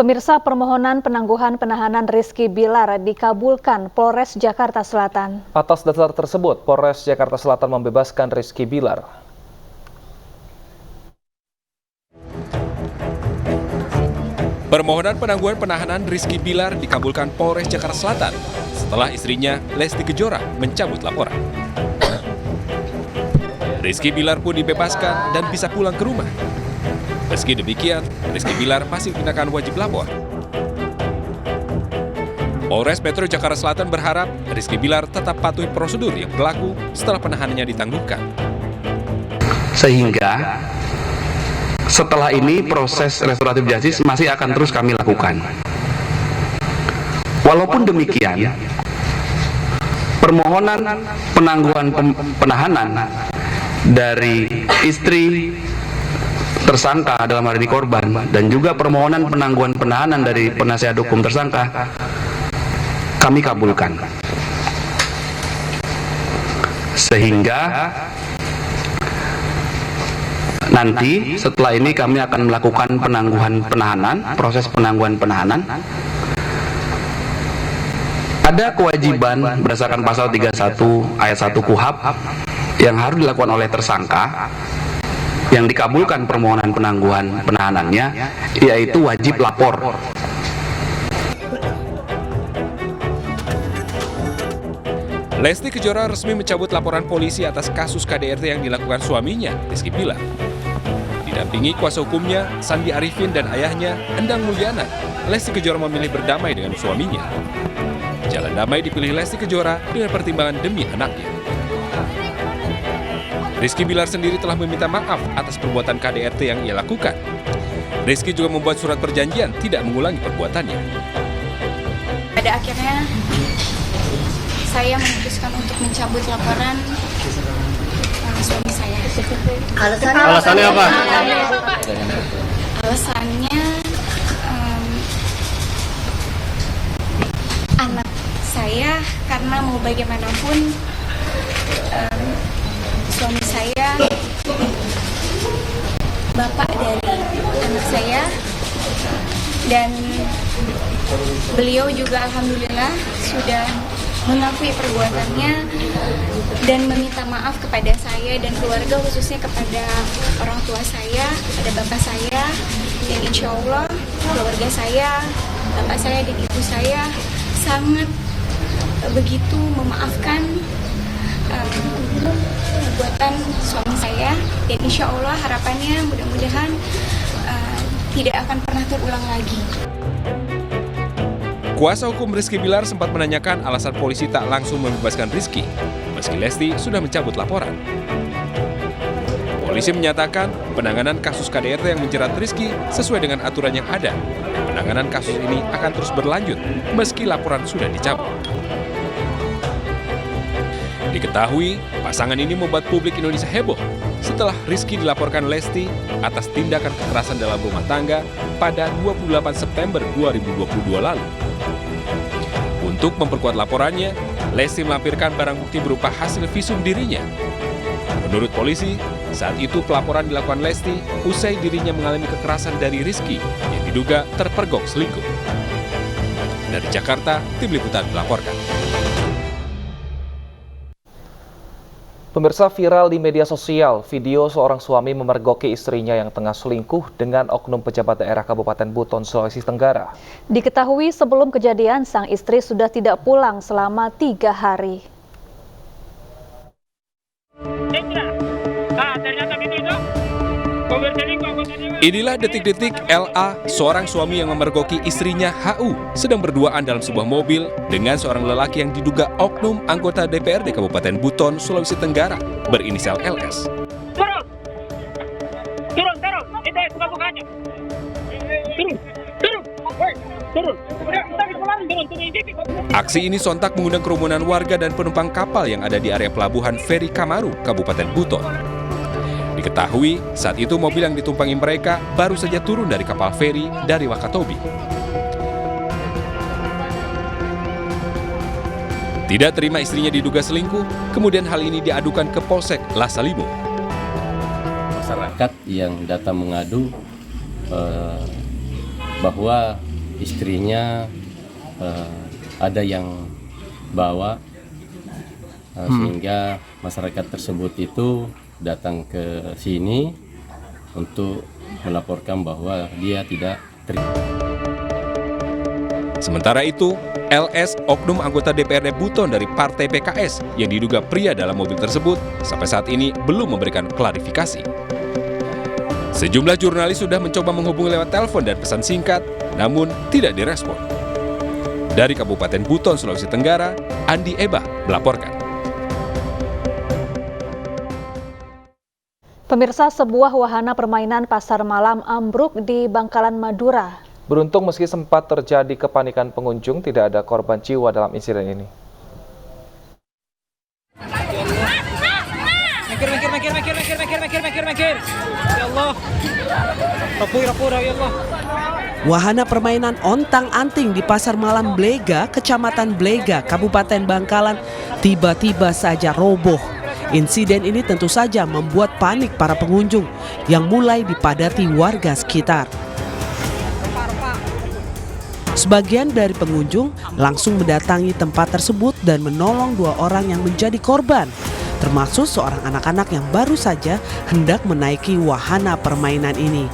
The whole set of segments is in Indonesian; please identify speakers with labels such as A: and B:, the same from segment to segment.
A: Pemirsa, permohonan penangguhan penahanan Rizky Bilar dikabulkan Polres Jakarta Selatan.
B: Atas dasar tersebut, Polres Jakarta Selatan membebaskan Rizky Bilar.
C: Permohonan penangguhan penahanan Rizky Bilar dikabulkan Polres Jakarta Selatan setelah istrinya Lesti Kejora mencabut laporan. Rizky Bilar pun dibebaskan dan bisa pulang ke rumah. Meski demikian, Rizky Bilar masih dikenakan wajib lapor. Polres Metro Jakarta Selatan berharap Rizky Bilar tetap patuhi prosedur yang berlaku setelah penahanannya ditangguhkan.
D: Sehingga setelah ini proses restoratif justice masih akan terus kami lakukan. Walaupun demikian, permohonan penangguhan penahanan dari istri tersangka dalam hari ini korban dan juga permohonan penangguhan penahanan dari penasihat hukum tersangka kami kabulkan. Sehingga nanti setelah ini kami akan melakukan penangguhan penahanan, proses penangguhan penahanan. Ada kewajiban berdasarkan pasal 31 ayat 1 KUHP yang harus dilakukan oleh tersangka yang dikabulkan permohonan penangguhan penahanannya, yaitu wajib lapor.
C: Lesti Kejora resmi mencabut laporan polisi atas kasus KDRT yang dilakukan suaminya, Rizky Bilar. Didampingi kuasa hukumnya, Sandi Arifin dan ayahnya, Endang Mulyana, Lesti Kejora memilih berdamai dengan suaminya. Jalan damai dipilih Lesti Kejora dengan pertimbangan demi anaknya. Rizky Bilar sendiri telah meminta maaf atas perbuatan KDRT yang ia lakukan. Rizky juga membuat surat perjanjian tidak mengulangi perbuatannya.
E: Pada akhirnya, saya memutuskan untuk mencabut laporan suami saya.
F: Alasannya apa?
E: Alasannya anak saya, karena mau bagaimanapun suami saya bapak dari anak saya, dan beliau juga alhamdulillah sudah mengakui perbuatannya dan meminta maaf kepada saya dan keluarga, khususnya kepada orang tua saya, kepada bapak saya, dan insya Allah keluarga saya, bapak saya dan ibu saya sangat begitu memaafkan perbuatan suami saya, dan insya Allah harapannya mudah-mudahan tidak akan pernah terulang lagi.
C: Kuasa hukum Rizky Bilar sempat menanyakan alasan polisi tak langsung membebaskan Rizky, meski Lesti sudah mencabut laporan. Polisi menyatakan penanganan kasus KDRT yang menjerat Rizky sesuai dengan aturan yang ada. Penanganan kasus ini akan terus berlanjut meski laporan sudah dicabut. Diketahui, pasangan ini membuat publik Indonesia heboh setelah Rizky dilaporkan Lesti atas tindakan kekerasan dalam rumah tangga pada 28 September 2022 lalu. Untuk memperkuat laporannya, Lesti melampirkan barang bukti berupa hasil visum dirinya. Menurut polisi, saat itu pelaporan dilakukan Lesti usai dirinya mengalami kekerasan dari Rizky yang diduga terpergok selingkuh. Dari Jakarta, Tim Liputan melaporkan.
B: Pemirsa, viral di media sosial video seorang suami memergoki istrinya yang tengah selingkuh dengan oknum pejabat daerah Kabupaten Buton, Sulawesi Tenggara.
A: Diketahui sebelum kejadian sang istri sudah tidak pulang selama 3 hari.
C: Inilah detik-detik LA, seorang suami yang memergoki istrinya HU, sedang berduaan dalam sebuah mobil dengan seorang lelaki yang diduga oknum anggota DPRD Kabupaten Buton, Sulawesi Tenggara, berinisial LS.
G: Turun! Itu buka-bukanya. Turun!
C: Aksi ini sontak mengundang kerumunan warga dan penumpang kapal yang ada di area pelabuhan Feri Kamaru, Kabupaten Buton. Diketahui, saat itu mobil yang ditumpangi mereka baru saja turun dari kapal feri dari Wakatobi. Tidak terima istrinya diduga selingkuh, kemudian hal ini diadukan ke Polsek Lasalimo.
F: Masyarakat yang datang mengadu bahwa istrinya ada yang bawa sehingga masyarakat tersebut itu datang ke sini untuk melaporkan bahwa dia tidak terima.
C: Sementara itu, LS, oknum anggota DPRD Buton dari Partai PKS yang diduga pria dalam mobil tersebut, sampai saat ini belum memberikan klarifikasi. Sejumlah jurnalis sudah mencoba menghubungi lewat telepon dan pesan singkat, namun tidak direspon. Dari Kabupaten Buton, Sulawesi Tenggara, Andi Eba melaporkan.
A: Pemirsa, sebuah wahana permainan pasar malam ambruk di Bangkalan, Madura.
B: Beruntung meski sempat terjadi kepanikan pengunjung, tidak ada korban jiwa dalam insiden ini.
G: Ya Allah. Rapur, ya Allah.
H: Wahana permainan ontang-anting di Pasar Malam Blega, Kecamatan Blega, Kabupaten Bangkalan, tiba-tiba saja roboh. Insiden ini tentu saja membuat panik para pengunjung yang mulai dipadati warga sekitar. Sebagian dari pengunjung langsung mendatangi tempat tersebut dan menolong 2 orang yang menjadi korban, termasuk seorang anak-anak yang baru saja hendak menaiki wahana permainan ini.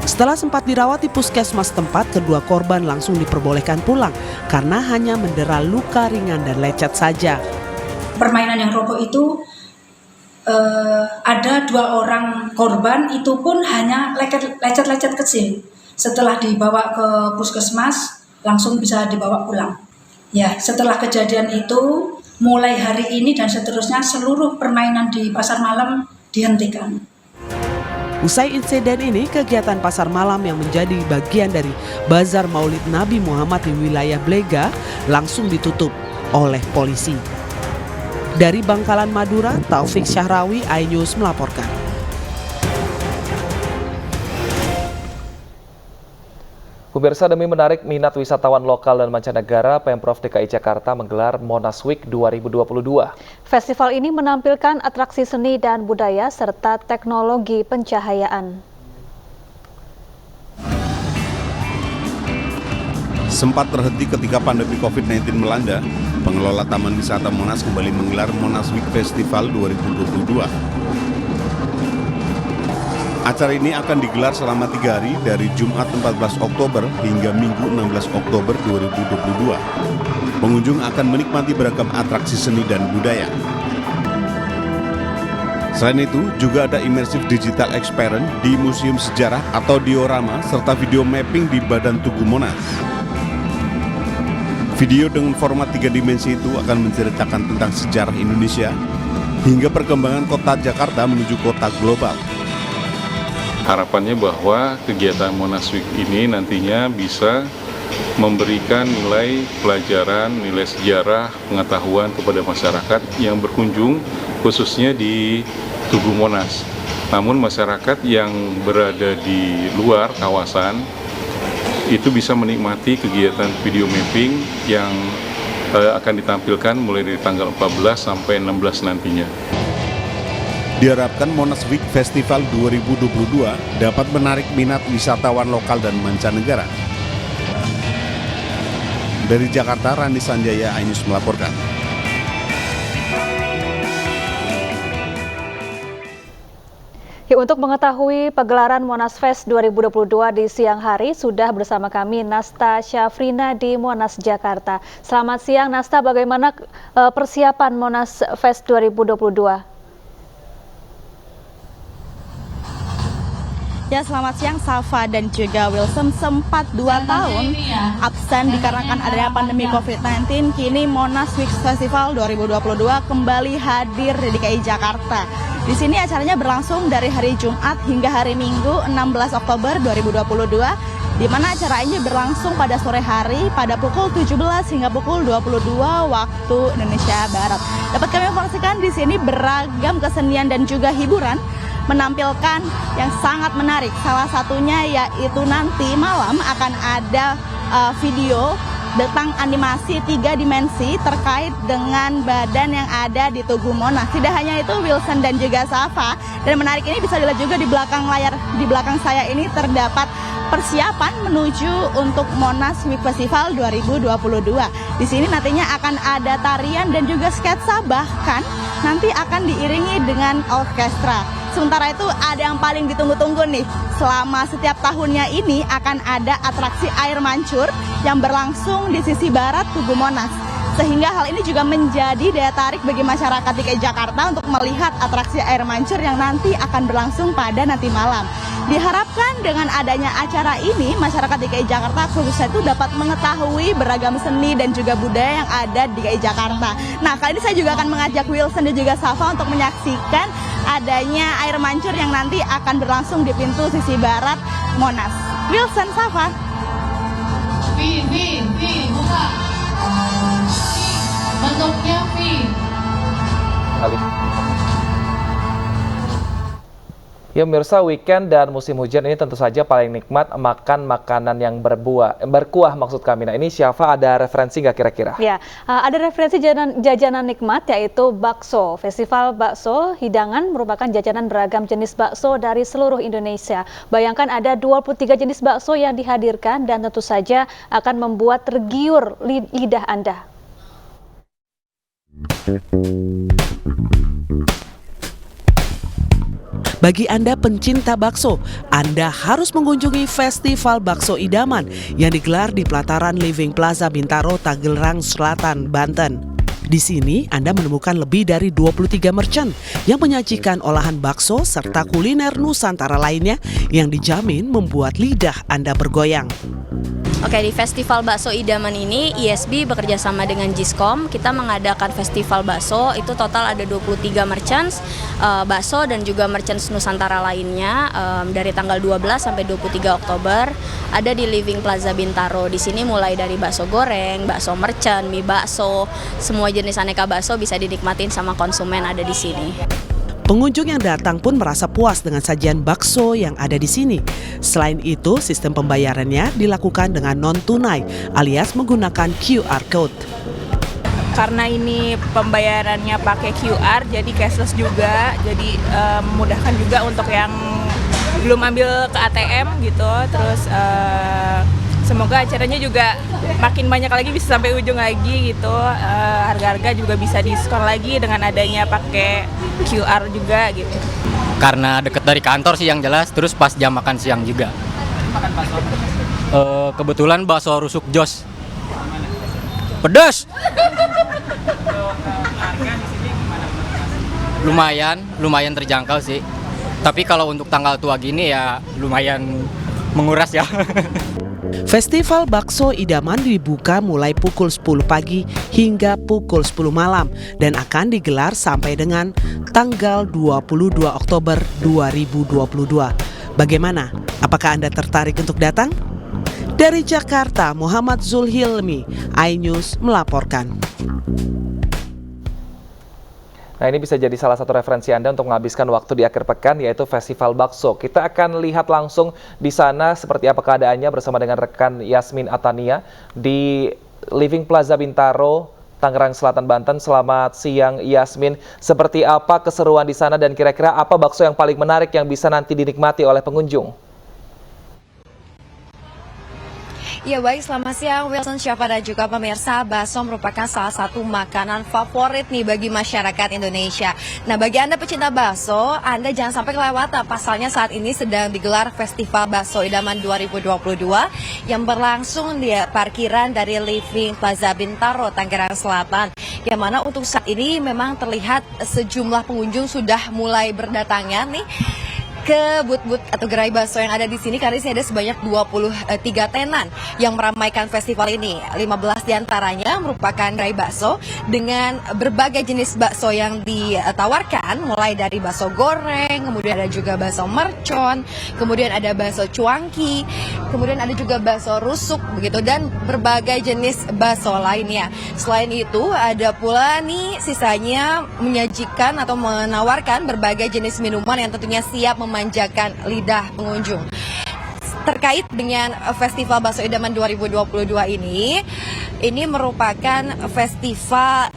H: Setelah sempat dirawat di puskesmas tempat, kedua korban langsung diperbolehkan pulang karena hanya mendera luka ringan dan lecet saja.
I: Permainan yang roboh itu ada 2 orang korban, itu pun hanya lecet-lecet kecil. Setelah dibawa ke puskesmas, langsung bisa dibawa pulang. Ya, setelah kejadian itu, mulai hari ini dan seterusnya seluruh permainan di pasar malam dihentikan.
H: Usai insiden ini, kegiatan pasar malam yang menjadi bagian dari Bazar Maulid Nabi Muhammad di wilayah Blega langsung ditutup oleh polisi. Dari Bangkalan, Madura, Taufik Syahrawi, iNews melaporkan.
B: Pemirsa, demi menarik minat wisatawan lokal dan mancanegara, Pemprov DKI Jakarta menggelar Monas Week 2022.
A: Festival ini menampilkan atraksi seni dan budaya serta teknologi pencahayaan.
J: Sempat terhenti ketika pandemi COVID-19 melanda, pengelola Taman Wisata Monas kembali menggelar Monas Week Festival 2022. Acara ini akan digelar selama 3 hari dari Jumat 14 Oktober hingga Minggu 16 Oktober 2022. Pengunjung akan menikmati beragam atraksi seni dan budaya. Selain itu, juga ada immersive digital experience di Museum Sejarah atau diorama serta video mapping di Badan Tugu Monas. Video dengan format 3 dimensi itu akan menceritakan tentang sejarah Indonesia hingga perkembangan kota Jakarta menuju kota global.
K: Harapannya bahwa kegiatan Monas Week ini nantinya bisa memberikan nilai pelajaran, nilai sejarah, pengetahuan kepada masyarakat yang berkunjung khususnya di Tugu Monas. Namun masyarakat yang berada di luar kawasan itu bisa menikmati kegiatan video mapping yang akan ditampilkan mulai dari tanggal 14 sampai 16 nantinya.
J: Diharapkan Monas Week Festival 2022 dapat menarik minat wisatawan lokal dan mancanegara. Dari Jakarta, Randi Sanjaya, iNews melaporkan.
A: Ya, untuk mengetahui pegelaran Monas Fest 2022 di siang hari, sudah bersama kami Nasta Syafrina di Monas, Jakarta. Selamat siang Nasta, bagaimana persiapan Monas Fest 2022?
L: Ya, selamat siang Safa dan juga Wilson. Sempat 2 tahun absen dikarenakan adanya pandemi COVID-19, kini Monas Week Festival 2022 kembali hadir di DKI Jakarta. Di sini acaranya berlangsung dari hari Jumat hingga hari Minggu 16 Oktober 2022, di mana acara ini berlangsung pada sore hari pada pukul 17 hingga pukul 22 waktu Indonesia Barat. Dapat kami informasikan di sini beragam kesenian dan juga hiburan menampilkan yang sangat menarik. Salah satunya yaitu nanti malam akan ada video tentang animasi 3 dimensi terkait dengan badan yang ada di Tugu Monas. Tidak hanya itu, Wilson dan juga Safa, dan menarik ini bisa dilihat juga di belakang layar, di belakang saya ini terdapat persiapan menuju untuk Monas Week Festival 2022. Di sini nantinya akan ada tarian dan juga sketsa, bahkan nanti akan diiringi dengan orkestra. Sementara itu ada yang paling ditunggu-tunggu nih, selama setiap tahunnya ini akan ada atraksi air mancur yang berlangsung di sisi barat Tugu Monas. Sehingga hal ini juga menjadi daya tarik bagi masyarakat DKI Jakarta untuk melihat atraksi air mancur yang nanti akan berlangsung pada nanti malam. Diharapkan dengan adanya acara ini, masyarakat DKI Jakarta khususnya itu dapat mengetahui beragam seni dan juga budaya yang ada di DKI Jakarta. Nah, kali ini saya juga akan mengajak Wilson dan juga Safa untuk menyaksikan adanya air mancur yang nanti akan berlangsung di pintu sisi barat Monas. Wilson, Safa.
M: Buka. Bentuknya V.
B: Ya pemirsa, weekend dan musim hujan ini tentu saja paling nikmat makan makanan yang berkuah maksud kami. Nah ini Syafa ada referensi nggak kira-kira?
A: Ya, ada referensi jajanan nikmat yaitu bakso. Festival bakso hidangan merupakan jajanan beragam jenis bakso dari seluruh Indonesia. Bayangkan ada 23 jenis bakso yang dihadirkan dan tentu saja akan membuat tergiur lidah Anda.
H: Bagi Anda pencinta bakso, Anda harus mengunjungi Festival Bakso Idaman yang digelar di pelataran Living Plaza Bintaro, Tangerang Selatan, Banten. Di sini Anda menemukan lebih dari 23 merchant yang menyajikan olahan bakso serta kuliner Nusantara lainnya yang dijamin membuat lidah Anda bergoyang.
N: Oke, di Festival Bakso Idaman ini ISB bekerja sama dengan Giskom. Kita mengadakan festival bakso, itu total ada 23 merchants bakso dan juga merchants Nusantara lainnya dari tanggal 12 sampai 23 Oktober ada di Living Plaza Bintaro. Di sini mulai dari bakso goreng, bakso merchant, mie bakso, semua jenis aneka bakso bisa dinikmatin sama konsumen ada di sini.
H: Pengunjung yang datang pun merasa puas dengan sajian bakso yang ada di sini. Selain itu, sistem pembayarannya dilakukan dengan non-tunai alias menggunakan QR code.
O: Karena ini pembayarannya pakai QR, jadi cashless juga, jadi memudahkan juga untuk yang belum ambil ke ATM gitu. Terus semoga acaranya juga makin banyak lagi, bisa sampai ujung lagi gitu. Harga-harga juga bisa diskon lagi dengan adanya pakai QR juga gitu.
P: Karena deket dari kantor sih yang jelas, terus pas jam makan siang juga.
G: Makan bakso apa?
P: Kebetulan bakso rusuk Jos. Pedas! Lumayan terjangkau sih. Tapi kalau untuk tanggal tua gini ya lumayan menguras ya.
H: Festival Bakso Idaman dibuka mulai pukul 10 pagi hingga pukul 10 malam dan akan digelar sampai dengan tanggal 22 Oktober 2022. Bagaimana? Apakah Anda tertarik untuk datang? Dari Jakarta, Muhammad Zulhilmi, iNews melaporkan.
B: Nah ini bisa jadi salah satu referensi Anda untuk menghabiskan waktu di akhir pekan, yaitu Festival Bakso. Kita akan lihat langsung di sana seperti apa keadaannya bersama dengan rekan Yasmin Atania di Living Plaza Bintaro, Tangerang Selatan, Banten. Selamat siang Yasmin, seperti apa keseruan di sana dan kira-kira apa bakso yang paling menarik yang bisa nanti dinikmati oleh pengunjung?
Q: Ya baik, selamat siang Wilson, Syafa dan juga pemirsa. Bakso merupakan salah satu makanan favorit nih bagi masyarakat Indonesia. Nah bagi Anda pecinta bakso, Anda jangan sampai kelewatan. Pasalnya saat ini sedang digelar Festival Bakso Idaman 2022 yang berlangsung di parkiran dari Living Plaza Bintaro, Tangerang Selatan. Yang mana untuk saat ini memang terlihat sejumlah pengunjung sudah mulai berdatangan nih ke booth-booth atau gerai bakso yang ada di sini, karena di sini ada sebanyak 23 tenan yang meramaikan festival ini. 15 diantaranya merupakan gerai bakso dengan berbagai jenis bakso yang ditawarkan, mulai dari bakso goreng, kemudian ada juga bakso mercon, kemudian ada bakso cuangki, kemudian ada juga bakso rusuk begitu, dan berbagai jenis bakso lainnya. Selain itu ada pula nih sisanya menyajikan atau menawarkan berbagai jenis minuman yang tentunya siap memanjakan lidah pengunjung. Terkait dengan Festival Bakso Idaman 2022 ini merupakan festival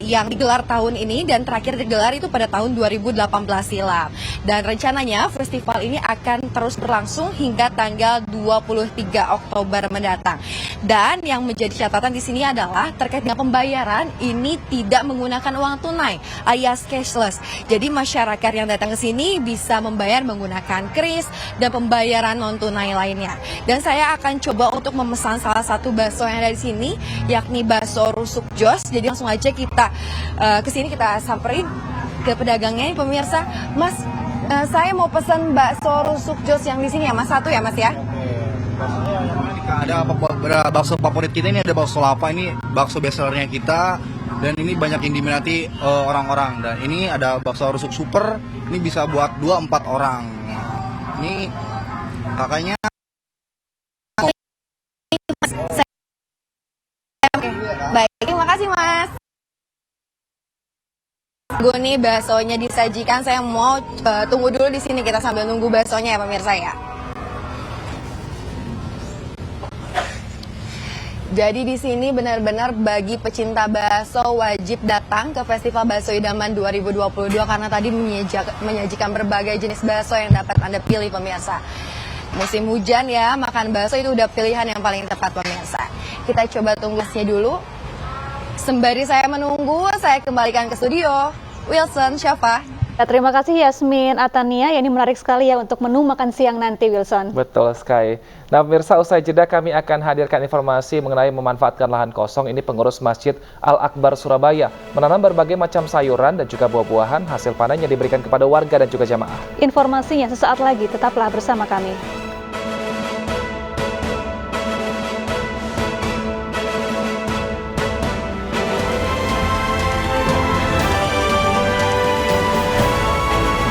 Q: yang digelar tahun ini dan terakhir digelar itu pada tahun 2018 silam. Dan rencananya festival ini akan terus berlangsung hingga tanggal 23 Oktober mendatang. Dan yang menjadi catatan di sini adalah terkait dengan pembayaran ini tidak menggunakan uang tunai alias cashless. Jadi masyarakat yang datang ke sini bisa membayar menggunakan kris dan pembayaran non tunai lainnya. Dan saya akan coba untuk memesan salah satu bakso yang ada di sini, yakni bakso rusuk jos. Jadi langsung aja kita ke sini, kita samperin ke pedagangnya, pemirsa. Mas, saya mau pesan bakso rusuk jos yang di sini ya, Mas, satu ya, Mas ya?
M: Ada bakso favorit kita ini, ada bakso lava, ini bakso bestsellernya kita dan ini banyak yang diminati orang-orang. Dan ini ada bakso rusuk super, ini bisa buat 2-4 orang. Ini kakaknya.
Q: Baik, terima kasih Mas. Gue nih baksonya disajikan, saya mau tunggu dulu di sini, kita sambil nunggu baksonya ya pemirsa ya. Jadi di sini benar-benar bagi pecinta bakso wajib datang ke Festival Bakso Idaman 2022 karena tadi menyajikan berbagai jenis bakso yang dapat Anda pilih pemirsa. Musim hujan ya, makan bakso itu udah pilihan yang paling tepat pemirsa. Kita coba tunggu dulu. Sembari saya menunggu, saya kembalikan ke studio. Wilson, Syafa.
A: Ya, terima kasih Yasmin Atania, ya, ini menarik sekali ya untuk menu makan siang nanti, Wilson.
B: Betul sekali. Nah pemirsa, usai jeda kami akan hadirkan informasi mengenai memanfaatkan lahan kosong. Ini pengurus Masjid Al-Akbar Surabaya menanam berbagai macam sayuran dan juga buah-buahan, hasil panennya diberikan kepada warga dan juga jamaah.
A: Informasinya sesaat lagi, tetaplah bersama kami.